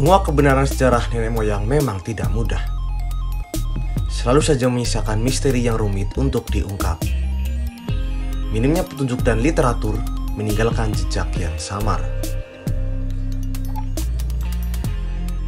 Menguak kebenaran sejarah nenek moyang memang tidak mudah. Selalu saja menyisakan misteri yang rumit untuk diungkap. Minimnya petunjuk dan literatur meninggalkan jejak yang samar.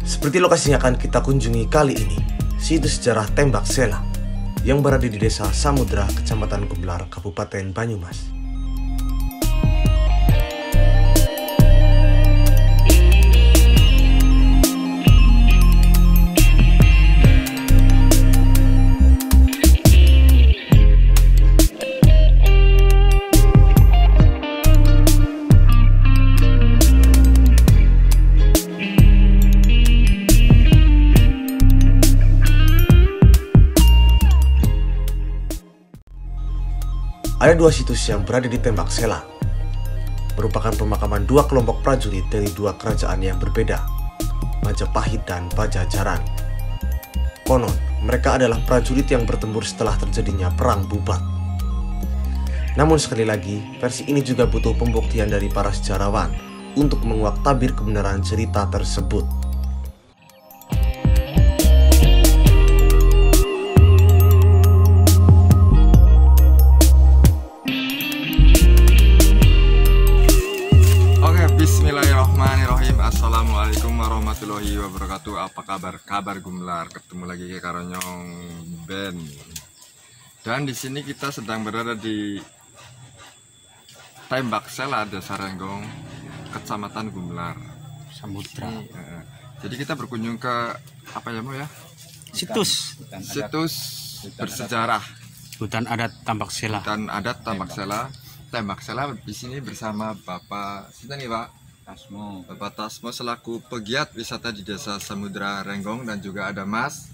Seperti lokasi yang akan kita kunjungi kali ini, situs sejarah Tembak Sela yang berada di Desa Samudra, Kecamatan Gumelar, Kabupaten Banyumas. Ada dua situs yang berada di Tembak Sela, merupakan pemakaman dua kelompok prajurit dari dua kerajaan yang berbeda, Majapahit dan Pajajaran. Konon, mereka adalah prajurit yang bertempur setelah terjadinya Perang Bubat. Namun sekali lagi, versi ini juga butuh pembuktian dari para sejarawan untuk menguak tabir kebenaran cerita tersebut. Bismillahirrahmanirrahim. Assalamualaikum warahmatullahi wabarakatuh. Apa kabar Gumelar? Ketemu lagi ke Karonyong Ben. Dan di sini kita sedang berada di Tembak Sela, Desa Renggong, Kecamatan Gumelar, Samudra. Jadi kita berkunjung ke apa ya, Mo ya? Situs bersejarah. Hutan adat Tembak Sela. Hutan adat Tembak Sela. Tembak Sela di sini bersama Bapak Sinten nih, Pak? Bapak Tasmo selaku pegiat wisata di Desa Samudra Renggong, dan juga ada Mas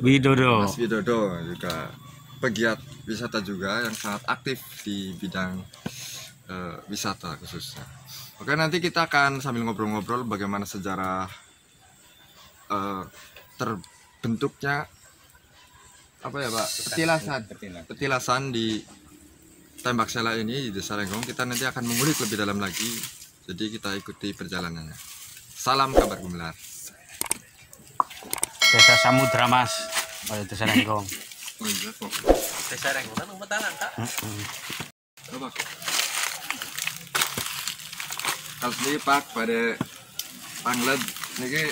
Widodo. Mas Widodo juga pegiat wisata juga yang sangat aktif di bidang wisata khususnya. Oke, nanti kita akan sambil ngobrol-ngobrol bagaimana sejarah terbentuknya apa ya, Pak? Petilasan di Tembak Sela ini di Desa Renggong. Kita nanti akan mengulik lebih dalam lagi. Jadi kita ikuti perjalanannya. Salam kabar Gumelar. Desa Samudra, Mas. Pada Desa Renggong. Oh iya kok. Desa Renggong kan umetanan, Kak. Coba. Kalau sendiri Pak pada Panglet ini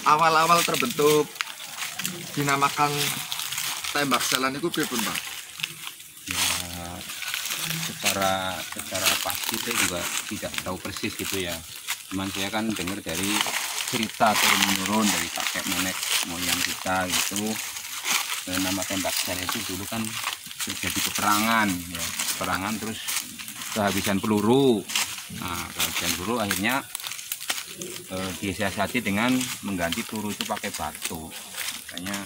awal-awal terbentuk dinamakan Tembak Sela niku pripun, Pak? Secara pasti saya juga tidak tahu persis gitu ya. Cuman saya kan dengar dari cerita turun-menurun dari kakek nenek moyang kita gitu. Nama Tembak Sela itu dulu kan terjadi peperangan ya. Peperangan terus kehabisan peluru. Nah, kehabisan peluru akhirnya disiasati dengan mengganti peluru itu pakai batu. Makanya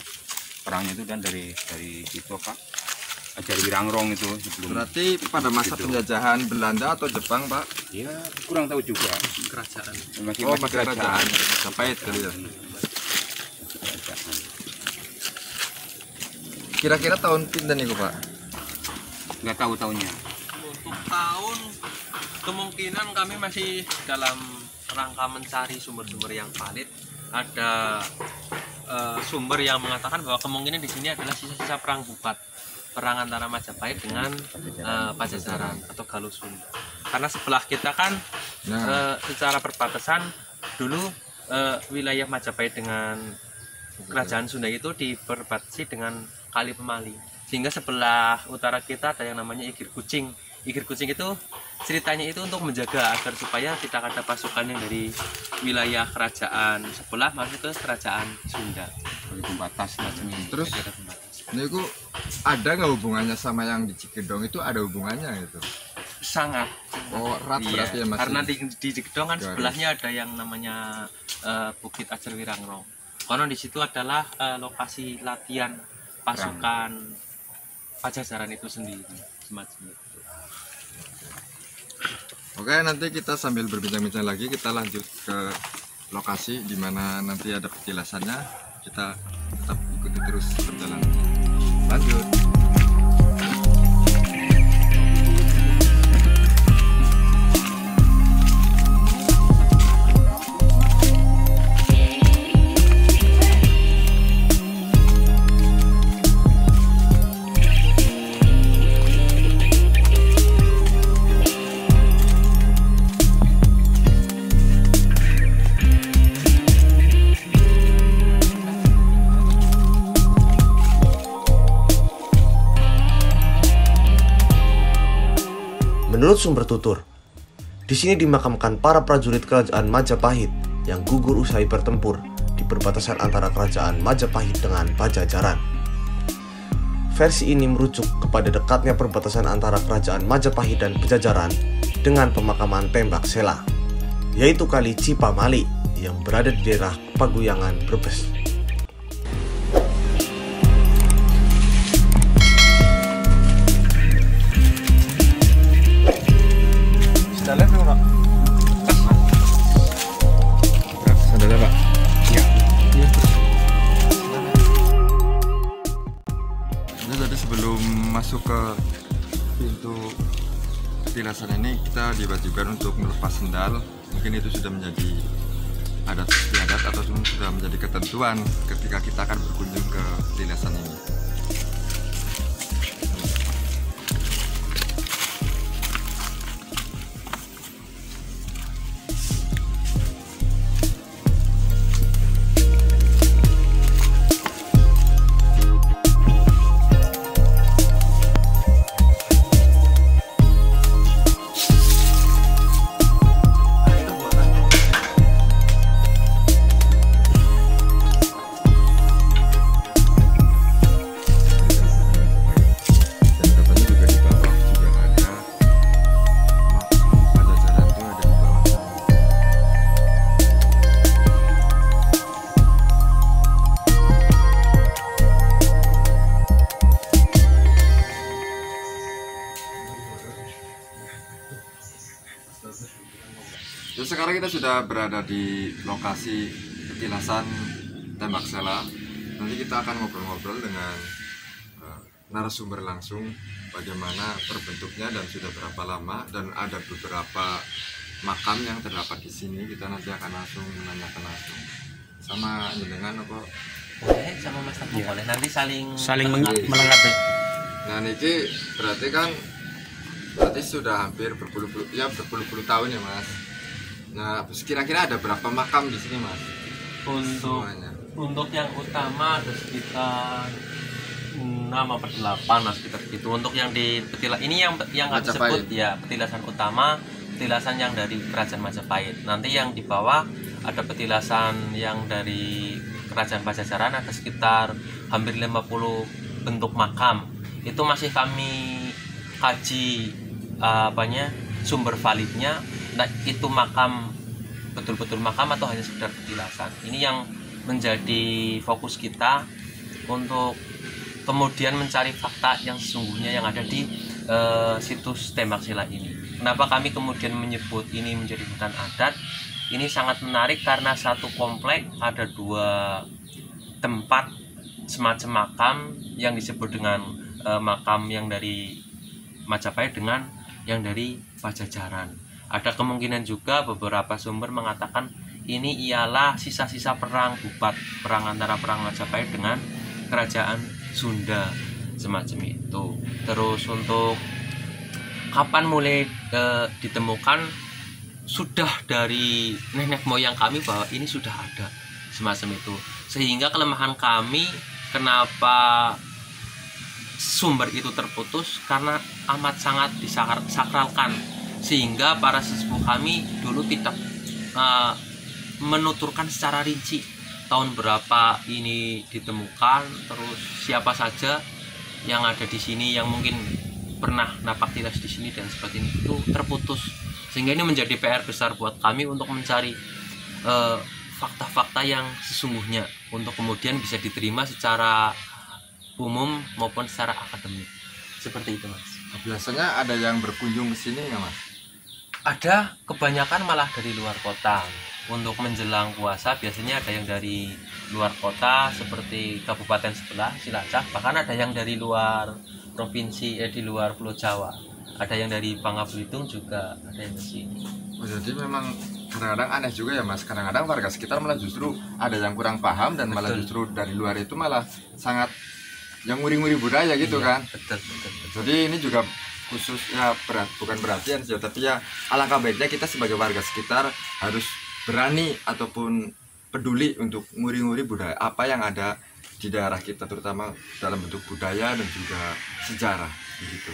perangnya itu kan dari itu Pak. Dari Wirangrong itu sebelum. Berarti pada masa gitu. Penjajahan Belanda atau Jepang, Pak? Ya kurang tahu juga. Kerajaan. Masih kerajaan. Majapahit kali ya. Kerajaan. Kira-kira tahun pinten niku, Pak? Nggak tahu tahunnya. Untuk tahun kemungkinan kami masih dalam rangka mencari sumber-sumber yang valid. Ada sumber yang mengatakan bahwa kemungkinan di sini adalah sisa-sisa perang Bubat. Perang antara Majapahit dengan Pajajaran atau Galuh Sunda. Karena sebelah kita kan secara perbatasan dulu wilayah Majapahit dengan Kerajaan Sunda itu diperbatasi dengan Kali Pemali. Sehingga sebelah utara kita ada yang namanya Igir Kucing. Igir Kucing itu ceritanya itu untuk menjaga agar supaya tidak ada pasukan yang dari wilayah kerajaan sebelah masuk ke Kerajaan Sunda. Pembatas macamnya. Terus niku ada nggak hubungannya sama yang di Cikedong itu? Ada hubungannya gitu? Sangat. Oh, erat Iya, berarti ya, Mas? karena di Cikedong kan garis. sebelahnya ada yang namanya Bukit Ajar Wirangrong. Konon di situ adalah lokasi latihan pasukan Pajajaran itu sendiri, semacam itu. Oke, nanti kita sambil berbincang-bincang lagi, kita lanjut ke lokasi di mana nanti ada petilasannya. Kita tetap ikuti terus perjalanan. Lanjut. Menurut sumber tutur, di sini dimakamkan para prajurit kerajaan Majapahit yang gugur usai bertempur di perbatasan antara kerajaan Majapahit dengan Pajajaran. Versi ini merujuk kepada dekatnya perbatasan antara kerajaan Majapahit dan Pajajaran dengan pemakaman Tembak Sela, yaitu Kali Cipamali yang berada di daerah Paguyangan, Brebes. Sandalnya Pak. Ya. Ini tadi sebelum masuk ke pintu petilasan ini kita diwajibkan untuk melepas sendal. Mungkin itu sudah menjadi adat istiadat atau sudah menjadi ketentuan ketika kita akan berkunjung ke petilasan ini. Jadi sekarang kita sudah berada di lokasi petilasan Tembak Sela. Nanti kita akan ngobrol-ngobrol dengan narasumber langsung bagaimana terbentuknya dan sudah berapa lama, dan ada beberapa makam yang terdapat di sini. Kita nanti akan langsung menanyakan langsung sama jenengan apa. Boleh sama Mas Teguh, boleh nanti saling melengkapi. Nah ini berarti sudah hampir berpuluh-puluh tahun ya Mas. Nah kira-kira ada berapa makam di sini Mas? Untuk yang utama ada sekitar 6 atau 8 lah, sekitar gitu. Untuk yang di petilasan ini yang kami sebut ya petilasan utama, petilasan yang dari kerajaan Majapahit. Nanti yang di bawah ada petilasan yang dari kerajaan Pajajaran, ada sekitar hampir 50 bentuk makam. Itu masih kami kaji sumber validnya, nah, itu makam betul-betul makam atau hanya sekedar petilasan. Ini yang menjadi fokus kita untuk kemudian mencari fakta yang sesungguhnya yang ada di situs Tembak Sela ini. Kenapa kami kemudian menyebut ini menjadi hutan adat? Ini sangat menarik karena satu komplek ada 2 tempat semacam makam yang disebut dengan makam yang dari Majapahit dengan yang dari Pajajaran. Ada kemungkinan juga beberapa sumber mengatakan ini ialah sisa-sisa perang antara perang Majapahit dengan kerajaan Sunda semacam itu. Terus untuk kapan mulai ditemukan, sudah dari nenek moyang kami bahwa ini sudah ada semacam itu. Sehingga kelemahan kami kenapa sumber itu terputus karena amat sangat disakralkan, sehingga para sesepuh kami dulu tidak menuturkan secara rinci tahun berapa ini ditemukan, terus siapa saja yang ada di sini yang mungkin pernah napak tilas di sini dan sebagainya, itu terputus. Sehingga ini menjadi PR besar buat kami untuk mencari fakta-fakta yang sesungguhnya untuk kemudian bisa diterima secara umum maupun secara akademik. Seperti itu Mas. Biasanya ada yang berkunjung ke sini nggak Mas? Ada, kebanyakan malah dari luar kota. Untuk menjelang puasa biasanya ada yang dari luar kota seperti kabupaten sebelah Cilacap, bahkan ada yang dari luar provinsi, di luar Pulau Jawa. Ada yang dari Bangka Belitung juga ada yang ke sini. Oh, jadi memang kadang-kadang aneh juga ya Mas. Kadang-kadang warga sekitar malah justru ada yang kurang paham dan malah justru dari luar itu malah sangat yang nguri-nguri budaya gitu. Iya, kan. Betul. Jadi ini juga khusus ya bukan berarti ya, tapi ya alangkah baiknya kita sebagai warga sekitar harus berani ataupun peduli untuk nguri-nguri budaya apa yang ada di daerah kita, terutama dalam bentuk budaya dan juga sejarah begitu.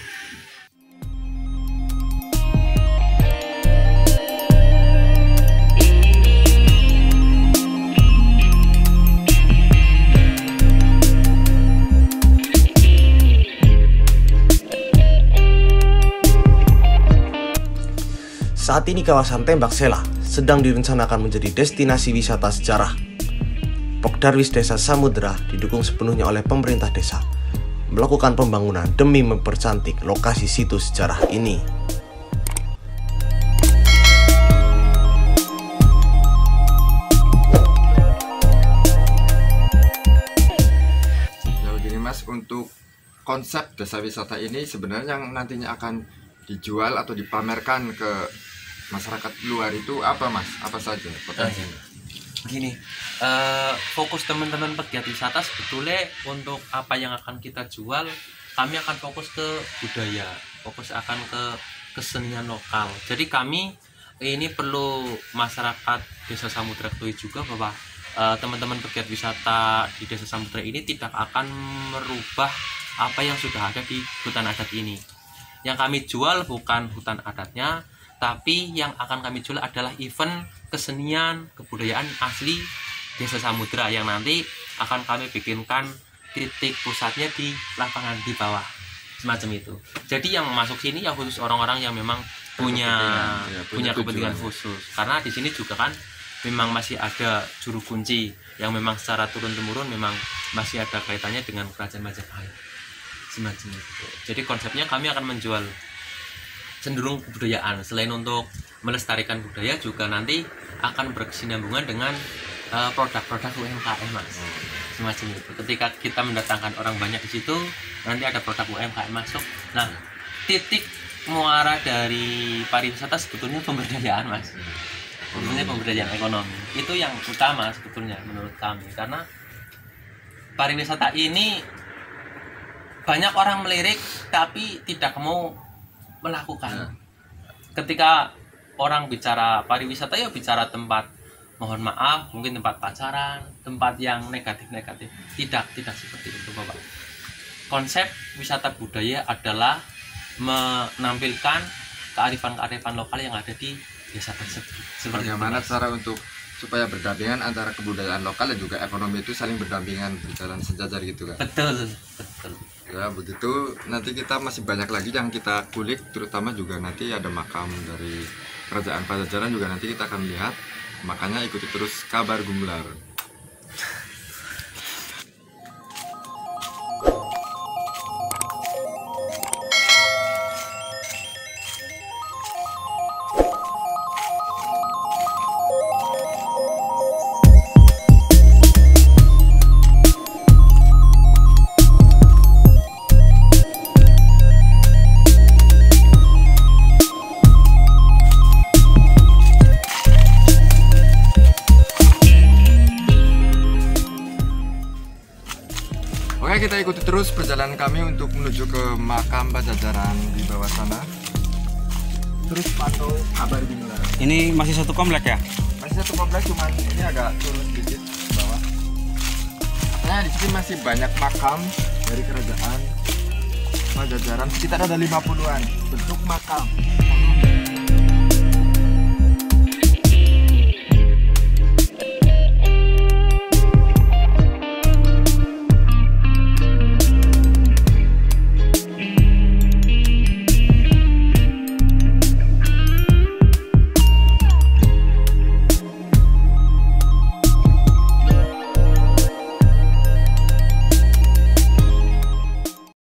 Saat ini kawasan Tembak Sela sedang direncanakan menjadi destinasi wisata sejarah. Pokdarwis Desa Samudra didukung sepenuhnya oleh pemerintah desa melakukan pembangunan demi mempercantik lokasi situs sejarah ini. Ya begini Mas, untuk konsep desa wisata ini sebenarnya yang nantinya akan dijual atau dipamerkan ke masyarakat luar itu apa Mas? Apa saja potensinya? Gini, fokus teman-teman pegiat wisata sebetulnya untuk apa yang akan kita jual, kami akan fokus ke budaya, fokus akan ke kesenian lokal. Jadi kami ini perlu masyarakat Desa Samudra ketahui juga bahwa teman-teman pegiat wisata di Desa Samudra ini tidak akan merubah apa yang sudah ada di hutan adat ini. Yang kami jual bukan hutan adatnya, tapi yang akan kami jual adalah event kesenian, kebudayaan asli Desa Samudra yang nanti akan kami bikinkan titik pusatnya di lapangan di bawah, semacam itu. Jadi yang masuk sini ya khusus orang-orang yang memang punya kepentingan khusus. Karena di sini juga kan memang masih ada juru kunci yang memang secara turun-temurun memang masih ada kaitannya dengan kerajaan Majapahit, semacam itu. Jadi konsepnya kami akan menjual cenderung kebudayaan. Selain untuk melestarikan budaya, juga nanti akan berkesinambungan dengan produk-produk UMKM Mas, semacam itu. Ketika kita mendatangkan orang banyak di situ, nanti ada produk UMKM masuk. Nah, titik muara dari pariwisata sebetulnya pemberdayaan Mas, sebetulnya pemberdayaan ekonomi itu yang utama sebetulnya menurut kami. Karena pariwisata ini banyak orang melirik tapi tidak mau melakukan. Ketika orang bicara pariwisata ya bicara tempat, mohon maaf, mungkin tempat pacaran, tempat yang negatif-negatif. Tidak seperti itu Bapak. Konsep wisata budaya adalah menampilkan kearifan-kearifan lokal yang ada di desa tersebut. Bagaimana cara untuk supaya berdampingan antara kebudayaan lokal dan juga ekonomi itu saling berdampingan, berjalan sejajar gitu kan? Betul. Ya begitu, nanti kita masih banyak lagi yang kita kulik, terutama juga nanti ada makam dari Kerajaan Pajajaran juga nanti kita akan lihat. Makanya ikuti terus Kabar Gumelar. Oke, kita ikuti terus perjalanan kami untuk menuju ke makam Pajajaran di bawah sana. Terus pantau Kabar Gumelar. Ini masih satu komplek ya? Masih satu kompleks, cuman ini agak turun sedikit ke bawah. Nah, di sini masih banyak makam dari kerajaan Pajajaran, sekitar ada 50-an bentuk makam.